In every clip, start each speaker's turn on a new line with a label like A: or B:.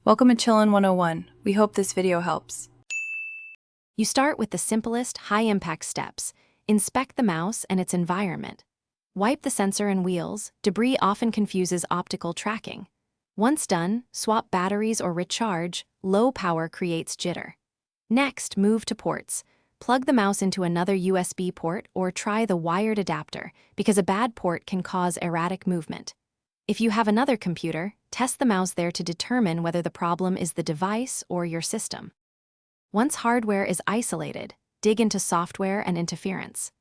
A: Welcome to Chillin' 101. We hope this video helps.
B: You start with the simplest, high-impact steps. Inspect the mouse and its environment. Wipe the sensor and wheels. Debris often confuses optical tracking. Once done, swap batteries or recharge. Low power creates jitter. Next, move to ports. Plug the mouse into another USB port or try the wired adapter, because a bad port can cause erratic movement. If you have another computer, test the mouse there to determine whether the problem is the device or your system. Once hardware is isolated, dig into software and interference.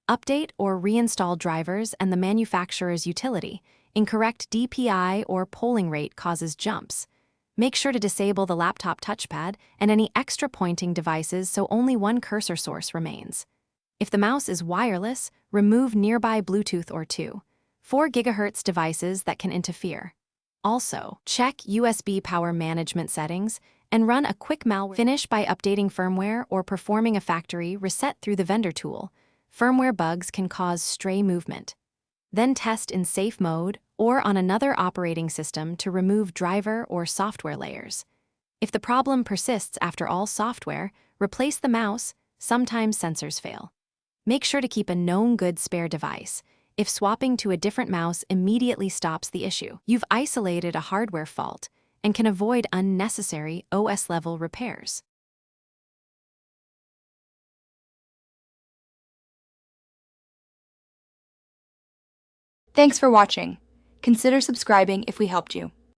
B: Update or reinstall drivers and the manufacturer's utility. Incorrect DPI or polling rate causes jumps. Make sure to disable the laptop touchpad and any extra pointing devices so only one cursor source remains. If the mouse is wireless, remove nearby Bluetooth or 4 GHz devices that can interfere. Also, check USB power management settings and run a quick malware finish by updating firmware or performing a factory reset through the vendor tool. Firmware bugs can cause stray movement. Then test in safe mode or on another operating system to remove driver or software layers. If the problem persists after all software, replace the mouse. Sometimes sensors fail. Make sure to keep a known good spare device. If swapping to a different mouse immediately stops the issue, you've isolated a hardware fault and can avoid unnecessary OS-level repairs.
C: Thanks for watching. Consider subscribing if we helped you.